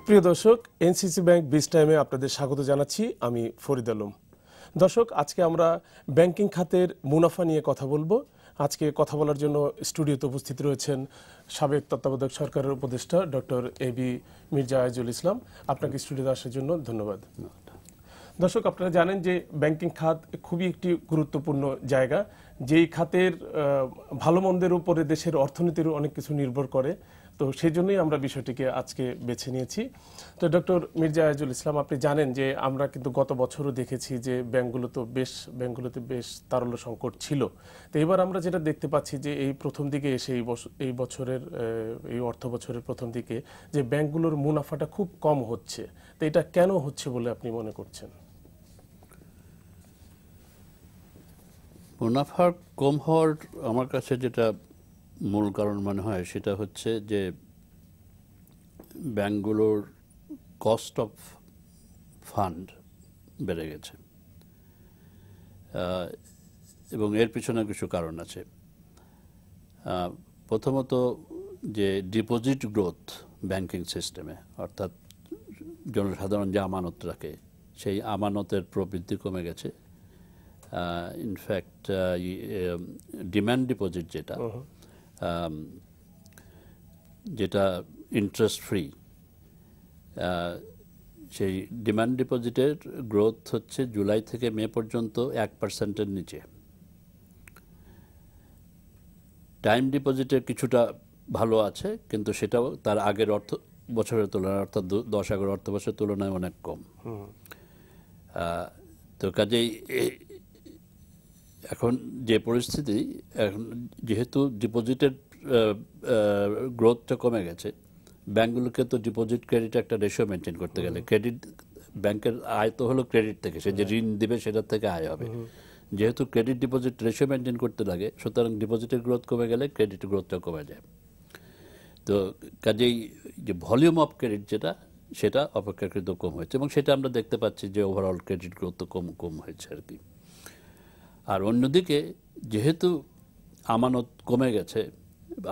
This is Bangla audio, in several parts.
প্রিয় দর্শক, এনসিসি ব্যাংক বিজ টাইমে আপনাদের স্বাগত জানাচ্ছি। আমি ফরিদ আলম। দর্শক, আজকে আমরা ব্যাংকিং খাতের মুনাফা নিয়ে কথা বলবো। আজকে কথা বলার জন্য স্টুডিওতে উপস্থিত রয়েছেন সাবেক তত্ত্বাবধায়ক সরকারের উপদেষ্টা ডক্টর এবি মির্জা আইজুল ইসলাম। আপনাকে স্টুডিওতে আসার জন্য ধন্যবাদ। দর্শক, আপনারা জানেন যে ব্যাংকিং খাত খুবই একটি গুরুত্বপূর্ণ জায়গা, যেই খাতের ভালো মন্দের উপরে দেশের অর্থনীতির অনেক কিছু নির্ভর করে। তো সেই জন্যই আমরা বিষয়টিকে আজকে বেছে নিয়েছি। তো ডক্টর মির্জা আইজুল ইসলাম, আপনি জানেন যে আমরা কিন্তু গত বছরও দেখেছি যে ব্যাংকগুলোতে বেশ তারল্য সংকট ছিল। তো এবার আমরা যেটা দেখতে পাচ্ছি যে এই প্রথম দিকে এসে এই অর্থ বছরের প্রথম দিকে যে ব্যাংকগুলোর মুনাফাটা খুব কম হচ্ছে। তো এটা কেন হচ্ছে বলে আপনি মনে করছেন? মুনাফা কম হওয়ার আমার কাছে যেটা মূল কারণ মনে হয় সেটা হচ্ছে যে ব্যাংকগুলোর কস্ট অফ ফান্ড বেড়ে গেছে, এবং এর পিছনে কিছু কারণ আছে। প্রথমত, যে ডিপোজিট গ্রোথ ব্যাংকিং সিস্টেমে, অর্থাৎ জনসাধারণ যে আমানত রাখে সেই আমানতের প্রবৃদ্ধি কমে গেছে। ইনফ্যাক্ট ডিমান্ড ডিপোজিট যেটা ইন্টারেস্ট ফ্রি, সেই ডিমান্ড ডিপোজিটের গ্রোথ হচ্ছে জুলাই থেকে মে পর্যন্ত 1%-এর নিচে। টাইম ডিপোজিটের কিছুটা ভালো আছে, কিন্তু সেটাও তার আগের বছরের তুলনায়, অর্থাৎ 10-11 অর্থ বছরের তুলনায় অনেক কম। তো কাজেই এখন যে পরিস্থিতি, এখন যেহেতু ডিপোজিটের গ্রোথটা কমে গেছে, ব্যাংকগুলোকে তো ডিপোজিট ক্রেডিট একটা রেশিও মেনটেন করতে গেলে, ক্রেডিট ব্যাংকের আয় তো হলো ক্রেডিট থেকে, সে যে ঋণ দিবে সেটার থেকে আয় হবে। যেহেতু ক্রেডিট ডিপোজিট রেশিও মেনটেন করতে লাগে, সুতরাং ডিপোজিটের গ্রোথ কমে গেলে ক্রেডিট গ্রোথটা কমে যায়। তো কাজেই যে ভলিউম অফ ক্রেডিট সেটা অপেক্ষাকৃত কম হয়েছে, এবং সেটা আমরা দেখতে পাচ্ছি যে ওভারঅল ক্রেডিট গ্রোথ তো কম হয়েছে আর কি। আর অন্যদিকে যেহেতু আমানত কমে গেছে,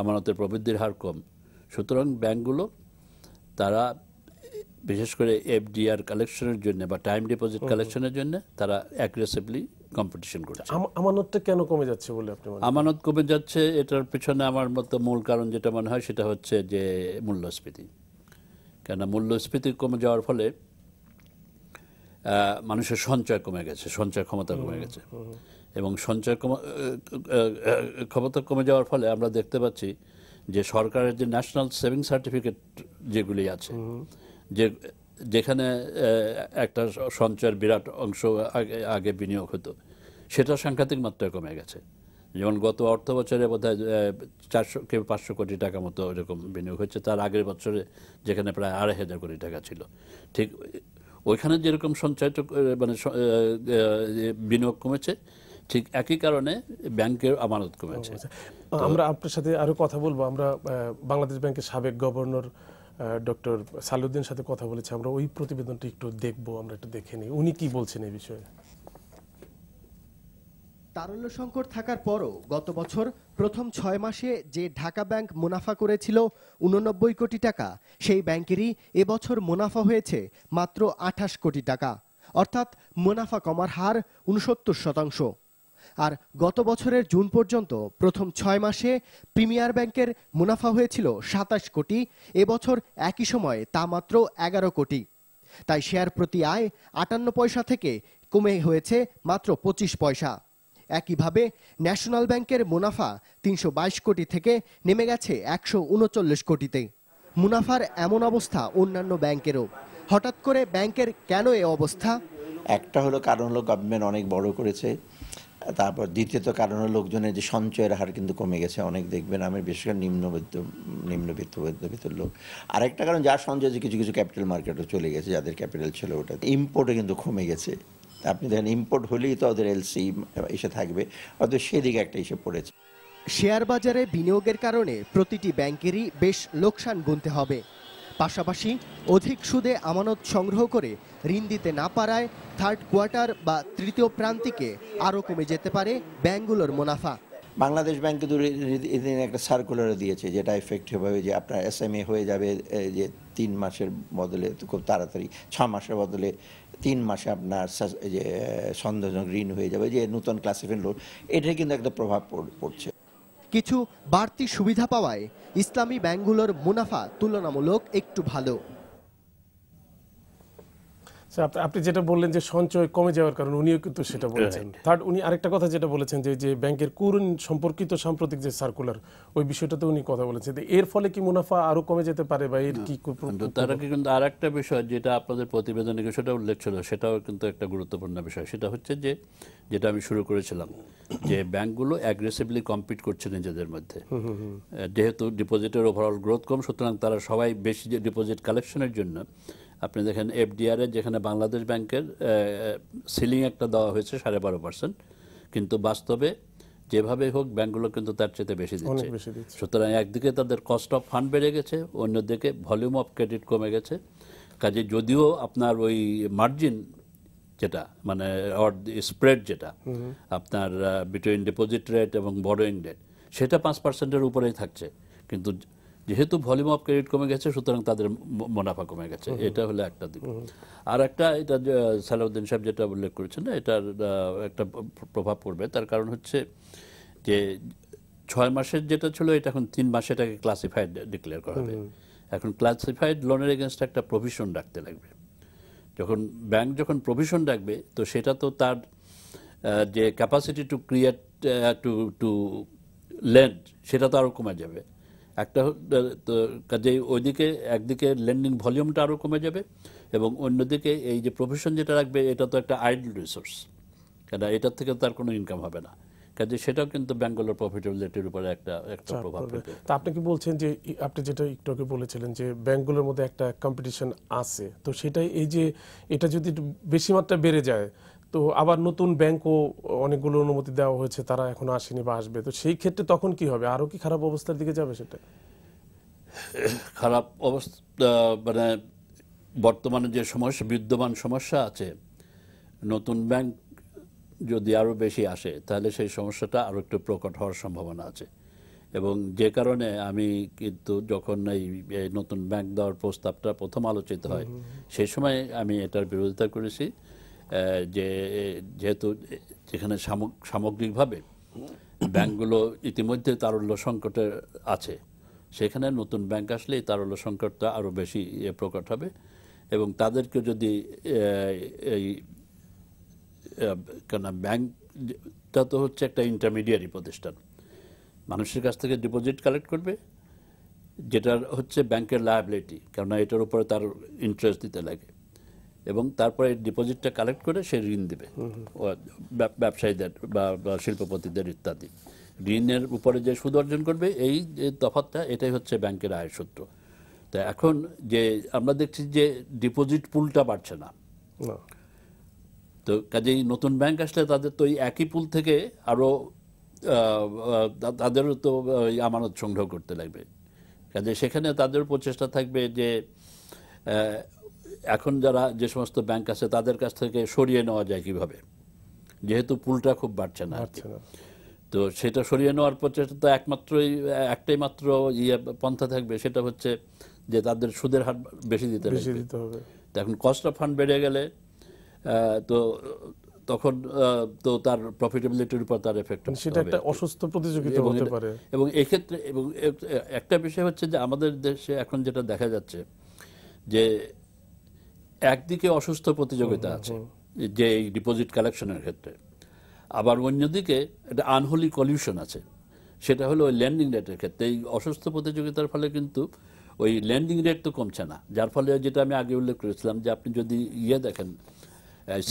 আমানতের প্রবৃদ্ধির হার কম, সুতরাং ব্যাংকগুলো তারা বিশেষ করে এফডিআর কালেকশনের জন্য বা টাইম ডিপোজিট কালেকশনের জন্য তারা অ্যাগ্রেসিভলি কম্পিটিশন করছে। আমানতটা কেন কমে যাচ্ছে বলে আপনি মনে করেন? আমানত কমে যাচ্ছে, এটার পেছনে আমার মতো মূল কারণ যেটা মনে হয় সেটা হচ্ছে যে মূল্যস্ফীতি। কেন মূল্যস্ফীতি কমে যাওয়ার ফলে মানুষের সঞ্চয় কমে গেছে, সঞ্চয় ক্ষমতা কমে গেছে, এবং সঞ্চয় ক্ষমতা কমে যাওয়ার ফলে আমরা দেখতে পাচ্ছি যে সরকারের যে ন্যাশনাল সেভিং সার্টিফিকেট যেগুলি আছে, যেখানে একটা সঞ্চয়ের বিরাট অংশ আগে বিনিয়োগ হতো, সেটা সাংঘাতিক মাত্রায় কমে গেছে। যেমন গত অর্থ বছরে বোধহয় 400-500 কোটি টাকা মতো এরকম বিনিয়োগ হচ্ছে, তার আগের বছরে যেখানে প্রায় 2,500 কোটি টাকা ছিল। ঠিক ওইখানে যেরকম সঞ্চয় মানে বিনিয়োগ কমেছে, ঠিক একই কারণে ব্যাংকের আমানত কমেছে। আমরা আপনার সাথে আরো কথা বলবো। আমরা বাংলাদেশ ব্যাংকের সাবেক গভর্নর ডক্টর সালাউদ্দিনের সাথে কথা বলেছি। আমরা ওই প্রতিবেদনটি একটু দেখবো, আমরা একটু দেখে নিই উনি কি বলছেন এই বিষয়ে। তারল্য সংকট থাকার পরও গত বছর প্রথম 6 মাসে যে ঢাকা ব্যাংক মুনাফা করেছিল 89 কোটি টাকা, সেই ব্যাংকেরই এবছর মুনাফা হয়েছে মাত্র 28 কোটি টাকা, অর্থাৎ মুনাফা কমার হার 69%। আর গত বছরের জুন পর্যন্ত প্রথম 6 মাসে প্রিমিয়ার ব্যাংকের মুনাফা হয়েছিল 27 কোটি, এবছর একই সময়ে তা মাত্র 11 কোটি। তাই শেয়ার প্রতি আয় 58 পয়সা থেকে কমে হয়েছে মাত্র 25 পয়সা। একইভাবে ন্যাশনাল ব্যাংকের মুনাফা 322 কোটি থেকে নেমে গেছে 139 কোটিতে। মুনাফার এমন অবস্থা অন্যান্য ব্যাংকেরও। হঠাৎ করে ব্যাংকের কেন এই অবস্থা? একটা হলো কারণ হলো গভর্নমেন্ট অনেক বড় করেছে, তারপর দ্বিতীয়ত কারণ হলো লোকজনের যে সঞ্চয়ের হার কিন্তু কমে গেছে অনেক, দেখবেন আমি বিশেষ করে নিম্নবিত্ত লোক। আরেকটা কারণ যার সঞ্চয় যে কিছু ক্যাপিটাল মার্কেটও চলে গেছে, যাদের ক্যাপিটাল ছিল ওটা, ইম্পোর্টে কিন্তু কমে গেছে। আপনি দেখেন ইম্পোর্ট হলেই তো ওদের এলসি এসে থাকবে, অর্থাৎ সেদিকে একটা এসে পড়েছে। শেয়ার বাজারে বিনিয়োগের কারণে প্রতিটি ব্যাংকেরই বেশ লোকসান গুনতে হবে। পাশাপাশি অধিক সুদে আমানত সংগ্রহ করে ঋণ দিতে না পারায় থার্ড কোয়ার্টার বা তৃতীয় প্রান্তিকে আরও কমে যেতে পারে ব্যাংকগুলোর মুনাফা। বাংলাদেশ ব্যাংক কিন্তু এদিন একটা সার্কুলার দিয়েছে, যেটা এফেক্টিভ হবে যে আপনার এসএমএ হয়ে যাবে যে 3 মাসের বদলে খুব তাড়াতাড়ি, 6 মাসের বদলে 3 মাসে আপনার যে সন্দেহজনক ঋণ হয়ে যাবে, যে নতুন ক্লাসিফাইড লোন, এটার কিন্তু একটা প্রভাব পড়ছে। কিছু বাড়তি সুবিধা পাওয়ায় ইসলামী ব্যাংকগুলোর মুনাফা তুলনামূলক একটু ভালো। আপনি যেটা বললেন যে সঞ্চয় কমে যাওয়ার কারণে, উনিও কিন্তু সেটা বলেছেন। থার্ড, উনি আরেকটা কথা যেটা বলেছেন যে ব্যাংকের কুঋণ সম্পর্কিত সাম্প্রতিক যে সার্কুলার, ওই বিষয়টাতে উনি কথা বলেছেন। এর ফলে কি মুনাফা আরো কমে যেতে পারে বা এর কি? তার আগে কিন্তু আর একটা বিষয় যেটা আপনাদের প্রতিবেদনে সেটা উল্লেখ ছিল, সেটাও কিন্তু একটা গুরুত্বপূর্ণ বিষয়। সেটা হচ্ছে যে যেটা আমি শুরু করেছিলাম, যে ব্যাংকগুলো অ্যাগ্রেসিভলি কম্পিট করছে নিজেদের মধ্যে। যেহেতু ডিপোজিটের ওভারঅল গ্রোথ কম, সুতরাং তারা সবাই বেশি যে ডিপোজিট কালেকশনের জন্য, আপনি দেখেন এফডিআর এ যেখানে বাংলাদেশ ব্যাংকের সিলিং একটা দেওয়া হয়েছে 12.5%, কিন্তু বাস্তবে যেভাবে হোক ব্যাংকগুলো কিন্তু তার চেয়ে বেশি দিচ্ছে। সুতরাং একদিকে তাদের কস্ট অফ ফান্ড বেড়ে গেছে, অন্যদিকে ভলিউম অফ ক্রেডিট কমে গেছে। কাজে যদিও আপনার ওই মার্জিন যেটা মানে স্প্রেড যেটা আপনার বিটুইন ডিপোজিট রেট এবং বরোয়িং রেট, সেটা 5%-এর উপরেই থাকছে, কিন্তু যেহেতু ভলিউম অফ ক্রেডিট কমে গেছে সুতরাং তাদের মুনাফা কমে গেছে। এটা হলো একটা দিক। আর একটা, এটা সালাউদ্দিন সাহেব যেটা উল্লেখ করেছেন না, এটার একটা প্রভাব পড়বে। তার কারণ হচ্ছে যে 6 মাসের যেটা ছিল, এটা এখন 3 মাসে এটাকে ক্লাসিফাইড ডিক্লেয়ার করা হবে। এখন ক্লাসিফাইড লোনের এগেনস্ট একটা প্রভিশন রাখতে লাগবে। ব্যাংক যখন প্রভিশন রাখবে, তো সেটা তো তার যে capacity to create to lend, সেটা তো আরও কমে যাবে। একটা কাজেই ওইদিকে একদিকে লেন্ডিং ভলিউমটা আরও কমে যাবে, এবং অন্যদিকে এই যে প্রভিশন যেটা রাখবে, এটা তো একটা আইডল রিসোর্স, কেন এটার থেকে তার কোনো ইনকাম হবে না। কাজে সেটাও কিন্তু ব্যাংকগুলোর প্রফিটেবিলিটির উপরে একটা প্রভাব ফেলবে। তা আপনি কি বলছেন যে আপনি যেটা একটু আগে বলেছিলেন যে ব্যাংকগুলোর মধ্যে একটা কম্পিটিশন আছে, তো সেটাই এই যে এটা যদি বেশি মাত্রা বেড়ে যায়, তো আবার নতুন ব্যাংকও অনেকগুলো অনুমতি দেওয়া হয়েছে, তারা এখনো আসেনি বা আসবে, তো সেই ক্ষেত্রে তখন কি হবে? আরো কি খারাপ অবস্থার দিকে যাবে? সেটা খারাপ অবস্থা মানে বর্তমানে যে বিদ্যমান সমস্যা আছে, নতুন ব্যাংক যদি আরও বেশি আসে তাহলে সেই সমস্যাটা আরও একটু প্রকট হওয়ার সম্ভাবনা আছে। এবং যে কারণে আমি কিন্তু যখন এই নতুন ব্যাংক দেওয়ার প্রস্তাবটা প্রথম আলোচিত হয়, সেই সময় আমি এটার বিরোধিতা করেছি, যে যেহেতু যেখানে সামগ্রিকভাবে ব্যাংকগুলো ইতিমধ্যে তারল্য সংকটে আছে, সেখানে নতুন ব্যাংক আসলে এই তারল্য সংকটটা আরও বেশি প্রকট হবে। এবং তাদেরকে যদি এই কেন ব্যাংকটা তো হচ্ছে একটা ইন্টারমিডিয়ারি প্রতিষ্ঠান, মানুষের কাছ থেকে ডিপোজিট কালেক্ট করবে, যেটা হচ্ছে ব্যাংকের লায়াবিলিটি, কেননা এটার উপরে তার ইন্টারেস্ট দিতে লাগে, এবং তারপরে ডিপোজিটটা কালেক্ট করে সে ঋণ দেবে ব্যবসায়ীদের বা শিল্পপতিদের ইত্যাদি। ঋণের উপরে যে সুদ অর্জন করবে, এই যে তফাৎটা, এটাই হচ্ছে ব্যাংকের আয়ের সূত্র। তো এখন যে আমরা দেখছি যে ডিপোজিট পুলটা বাড়ছে না, তো কাজেই নতুন ব্যাংক আসলে তাদের তো এই একই পুল থেকে আরও তাদেরও তো আমানত সংগ্রহ করতে লাগবে। কাজে সেখানে তাদের প্রচেষ্টা থাকবে যে এখন যারা যে সমস্ত ব্যাংক আছে তাদের কাছ থেকে সরিয়ে নেওয়া যায় কিভাবে, যেহেতু পুলটা খুব বাড়ছে না। তো সেটা সরিয়ে নেওয়ার প্রচেষ্টা তো একটাই মাত্র পন্থা থাকবে, সেটা হচ্ছে যে তাদের সুদের হার বেশি দিতে হবে। তো এখন কস্ট অফ ফান্ড বেড়ে গেলে তো তখন তো তার প্রফিটেবিলিটির উপর তার এফেক্ট হবে, সেটা একটা অসুস্থ প্রতিযোগিতা হতে পারে। এবং এই ক্ষেত্রে এবং একটা বিষয় হচ্ছে যে আমাদের দেশে এখন যেটা দেখা যাচ্ছে যে একদিকে অসুস্থ প্রতিযোগিতা আছে যে এই ডিপোজিট কালেকশনের ক্ষেত্রে, আবার অন্যদিকে একটা আনহোলি কলিউশন আছে, সেটা হলো ওই ল্যান্ডিং রেটের ক্ষেত্রে। এই অসুস্থ প্রতিযোগিতার ফলে কিন্তু ওই ল্যান্ডিং রেট তো কমছে না, যার ফলে যেটা আমি আগে উল্লেখ করেছিলাম যে আপনি যদি দেখেন,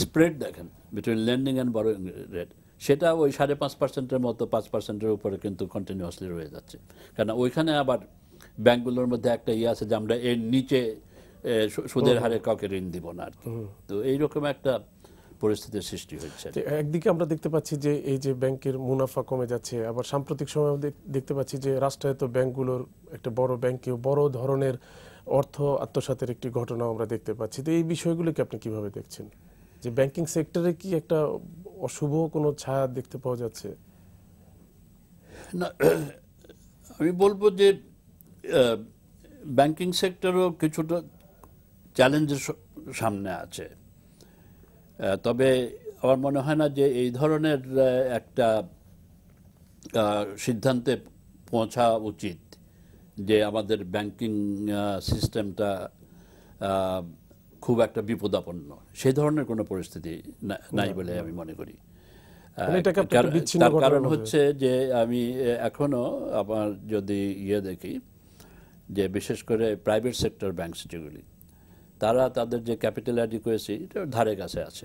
স্প্রেড দেখেন between landing and borrowing rate, সেটা ওই 5.5%-এর মতো 5%-এর উপরে কিন্তু কন্টিনিউয়াসলি রয়ে যাচ্ছে। কারণ ওইখানে আবার ব্যাংকগুলোর মধ্যে একটা আছে যে আমরা এর নিচে সুদের হারে কাউকে ঋণ দিব না আর কি। তো এইরকম একটা পরিস্থিতির সৃষ্টি হচ্ছে। একদিকে আমরা দেখতে পাচ্ছি যে এই যে ব্যাংকের মুনাফা কমে যাচ্ছে, আবার সাম্প্রতিক সময় দেখতে পাচ্ছি যে রাষ্ট্রায়ত্ত ব্যাংকগুলোর একটা বড় ব্যাংকেও বড় ধরনের অর্থ আত্মসাতের একটি ঘটনা আমরা দেখতে পাচ্ছি। তো এই বিষয়গুলোকে আপনি কিভাবে দেখছেন, যে ব্যাংকিং সেক্টরে কি একটা অশুভ কোনো ছায়া দেখতে পাওয়া যাচ্ছে? না, আমি বলবো যে ব্যাংকিং সেক্টরও কিছুটা চ্যালেঞ্জের সামনে আছে, তবে আমার মনে হয় না যে এই ধরনের একটা সিদ্ধান্তে পৌঁছা উচিত যে আমাদের ব্যাংকিং সিস্টেমটা খুব একটা বিপদাপন্ন। সেই ধরনের কোনো পরিস্থিতি নাই বলে আমি মনে করি। তার কারণ হচ্ছে যে আমি এখনো আমার যদি দেখি যে বিশেষ করে প্রাইভেট সেক্টর ব্যাংকস যেগুলি, তারা তাদের যে ক্যাপিটাল অ্যাডিকুয়েসি এটার ধারে কাছে আছে।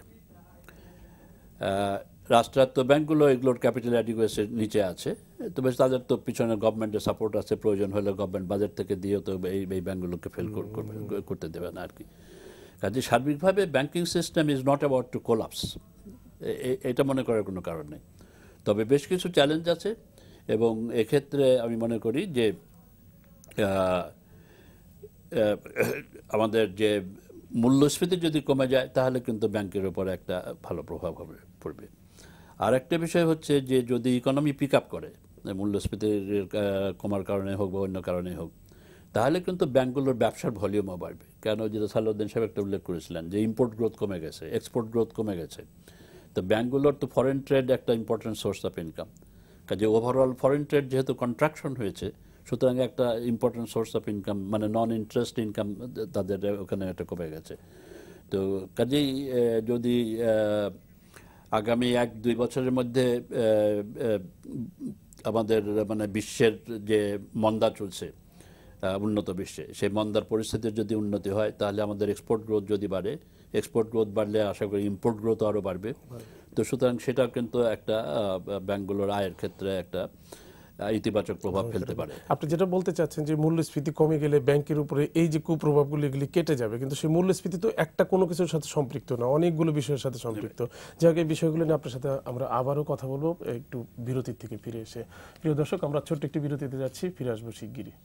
রাষ্ট্রায়ত্ত ব্যাংকগুলো এগুলোর ক্যাপিটাল অ্যাডিকুয়েসির নিচে আছে, তবে তাদের তো পিছনে গভর্নমেন্টের সাপোর্ট আছে, প্রয়োজন হলে গভর্নমেন্ট বাজেট থেকে দিয়েও তো এই ব্যাংকগুলোকে ফেল করতে দেবে না আর কি। কাজে সার্বিকভাবে banking system is not about to collapse, এটা মনে করার কোনো কারণ নেই। তবে বেশ কিছু চ্যালেঞ্জ আছে, এবং এক্ষেত্রে আমি মনে করি যে আমাদের যে মূল্যস্ফীতি যদি কমে যায় তাহলে কিন্তু ব্যাংকের উপরে একটা ভালো প্রভাব পড়বে। আর একটা বিষয় হচ্ছে যে যদি ইকোনমি পিক আপ করে, মূল্যস্ফীতির কমার কারণে হোক বা অন্য কারণে হোক, তাহলে কিন্তু ব্যাংকগুলোর ব্যবসার ভলিউমও বাড়বে। কেন, যেটা সালাউদ্দিন সাহেব একটা উল্লেখ করেছিলেন যে ইম্পোর্ট গ্রোথ কমে গেছে, এক্সপোর্ট গ্রোথ কমে গেছে। তো ব্যাংকগুলোর তো ফরেন ট্রেড একটা ইম্পর্টেন্ট সোর্স অফ ইনকাম, কাজে ওভারঅল ফরেন ট্রেড যেহেতু কন্ট্রাকশন হয়েছে, সুতরাং একটা ইম্পর্টেন্ট সোর্স অফ ইনকাম মানে নন ইন্টারেস্ট ইনকাম তাদের ওখানে একটা কমে গেছে। তো কাজেই যদি আগামী 1-2 বছরের মধ্যে আমাদের মানে বিশ্বের যে মন্দা চলছে উন্নত বিশ্বে, সেই মন্দার পরিস্থিতির যদি উন্নতি হয় তাহলে আমাদের এক্সপোর্ট গ্রোথ যদি বাড়ে, এক্সপোর্ট গ্রোথ বাড়লে আশা করি ইম্পোর্ট গ্রোথ আরও বাড়বে। তো সুতরাং সেটা কিন্তু একটা ব্যাংকগুলোর আয়ের ক্ষেত্রে একটা ইতিবাচক প্রভাব ফেলতে পারে। আপনি যেটা বলতে চাচ্ছেন যে মূল্যস্ফীতি কমে গেলে ব্যাংকের উপরে এই যে কুপ্রভাবগুলো এগুলি কেটে যাবে, কিন্তু সেই মূল্যস্ফীতি তো একটা কোনো কিছুর সাথে সম্পৃক্ত না, অনেকগুলো বিষয়ের সাথে সম্পৃক্ত। যাক, এই বিষয়গুলো নিয়ে আপনার সাথে আমরা আবারও কথা বলবো একটু বিরতির থেকে ফিরে এসে। প্রিয় দর্শক, আমরা ছোট্ট একটি বিরতিতে যাচ্ছি, ফিরে আসবো শিগগিরই।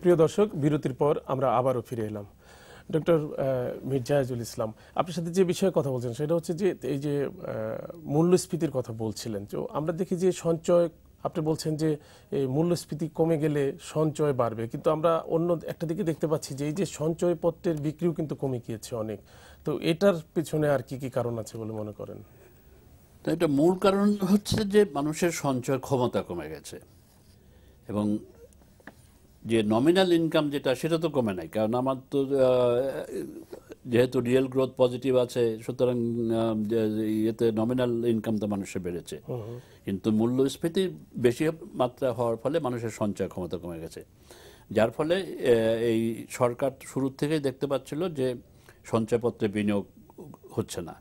প্রিয় দর্শক, বিরতির পর আমরা আবারও ফিরে এলাম। ডক্টর মীর জায়েজুল ইসলাম, আপনার সাথে যে বিষয়ে কথা বলছেন সেটা হচ্ছে যে এই যে মূল্যস্ফীতির কথা বলছিলেন, তো আমরা দেখি যে সঞ্চয়, আপনি বলছেন যে এই মূল্যস্ফীতি কমে গেলে সঞ্চয় বাড়বে, কিন্তু আমরা অন্য একটা দিকে দেখতে পাচ্ছি যে এই যে সঞ্চয়পত্রের বিক্রিও কিন্তু কমে গিয়েছে অনেক। তো এটার পিছনে আর কি কি কারণ আছে বলে মনে করেন? তো এটা মূল কারণ হচ্ছে যে মানুষের সঞ্চয় ক্ষমতা কমে গেছে, এবং যে নমিনাল ইনকাম যেটা সেটা তো কমে নাই, কারণ আমার তো যেহেতু রিয়েল গ্রোথ পজিটিভ আছে, সুতরাং ইয়েতে নমিনাল ইনকাম তো মানুষের বেড়েছে, কিন্তু মূল্যস্ফীতি বেশি মাত্রা হওয়ার ফলে মানুষের সঞ্চয় ক্ষমতা কমে গেছে, যার ফলে এই সরকার শুরুর থেকেই দেখতে পাচ্ছিল যে সঞ্চয়পত্রে বিনিয়োগ হচ্ছে না,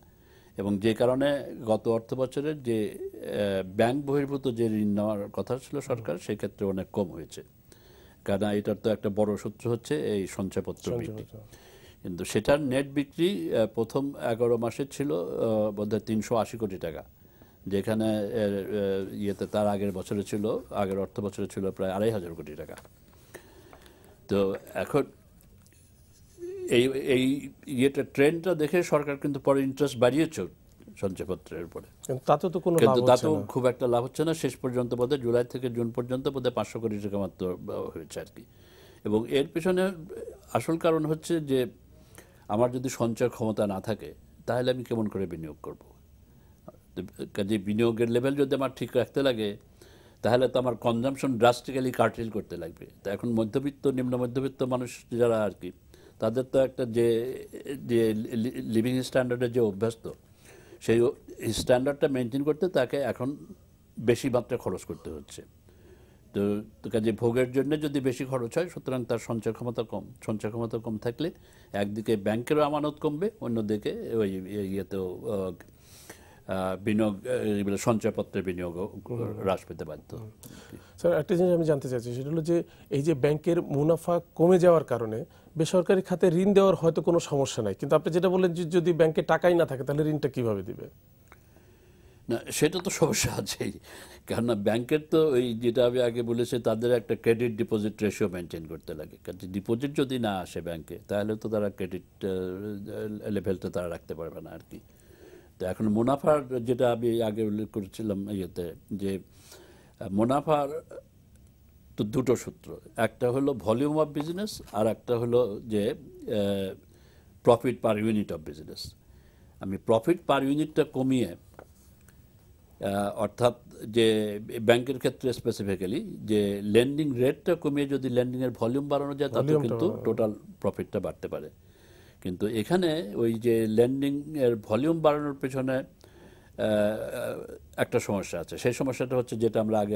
এবং যে কারণে গত অর্থ বছরের যে ব্যাংক বহির্ভূত যে ঋণ নেওয়ার কথা ছিল সরকার, সেক্ষেত্রে অনেক কম হয়েছে, কারণ এটার তো একটা বড় সূত্র হচ্ছে এই সঞ্চয়পত্র বিক্রি। কিন্তু সেটার নেট বিক্রি প্রথম 11 মাসে ছিল বোধহয় 380 কোটি টাকা, যেখানে ইয়েতে তার আগের বছরে ছিল, আগের অর্থ বছরে ছিল প্রায় 2500 কোটি টাকা। তো এখন এই ইয়েটা ট্রেন্ডটা দেখে সরকার কিন্তু পরে ইন্টারেস্ট বাড়িয়েছে সঞ্চয়পত্রের উপরে, কিন্তু তাতেও খুব একটা লাভ হচ্ছে না। শেষ পর্যন্ত বোধহয় জুলাই থেকে জুন পর্যন্ত বোধহয় 500 কোটি টাকা মাত্র হয়েছে আর কি। এবং এর পিছনে আসল কারণ হচ্ছে যে আমার যদি সঞ্চয় ক্ষমতা না থাকে তাহলে আমি কেমন করে বিনিয়োগ করব? কাজে বিনিয়োগের লেভেল যদি আমার ঠিক রাখতে লাগে তাহলে তো আমার কনজামশন ড্রাস্টিক্যালি কার্টেল করতে লাগবে। তো এখন মধ্যবিত্ত নিম্ন মধ্যবিত্ত মানুষ যারা আর কি, তাদের তো একটা যে লিভিং স্ট্যান্ডার্ডের যে অভ্যস্ত, সেই স্ট্যান্ডার্ডটা মেনটেন করতে তাকে এখন বেশি মাত্রা খরচ করতে হচ্ছে। তো কাজে ভোগের জন্য যদি বেশি খরচ হয়, সুতরাং তার সঞ্চয় ক্ষমতা কম। সঞ্চয় ক্ষমতা কম থাকলে একদিকে ব্যাংকেরও আমানত কমবে, অন্যদিকে ওই ইয়েতেও বিনিয়োগ এগুলো সঞ্চয়পত্রের বিনিয়োগও হ্রাস পেতে বাধ্য। স্যার একটা জিনিস আমি জানতে চাইছি, সেটা হলো যে এই যে ব্যাংকের মুনাফা কমে যাওয়ার কারণে বেসরকারি খাতে ঋণ দেওয়ার হয়তো কোনো সমস্যা নাই, কিন্তু আপনি যেটা বললেন যে যদি ব্যাংকে টাকাই না থাকে তাহলে ঋণটা কিভাবে দিবে? না, সেটা তো সমস্যা আছেই, কেননা ব্যাংকের তো ওই যেটা আমি আগে বলেছি তাদের একটা ক্রেডিট ডিপোজিট রেশিও মেনটেন করতে লাগে। কাজে ডিপোজিট যদি না আসে ব্যাংকে তাহলে তো তারা ক্রেডিট লেভেলটা তারা রাখতে পারবে না আর কি। তো এখন মুনাফার যেটা আমি আগে উল্লেখ করেছিলাম ইয়েতে, যে মুনাফার তো দুটো সূত্র, একটা হলো ভলিউম অফ বিজনেস আর একটা হলো যে profit per unit of business. আমি প্রফিট পার ইউনিটটা কমিয়ে, অর্থাৎ যে ব্যাংকের ক্ষেত্রে স্পেসিফিক্যালি যে লেন্ডিং রেটটা কমিয়ে যদি লেন্ডিংয়ের ভলিউম বাড়ানো যায় তাতে কিন্তু টোটাল প্রফিটটা বাড়তে পারে। কিন্তু এখানে ওই যে লেন্ডিং এর ভলিউম বাড়ানোর পেছনে একটা সমস্যা আছে। সেই সমস্যাটা হচ্ছে যেটা আমরা আগে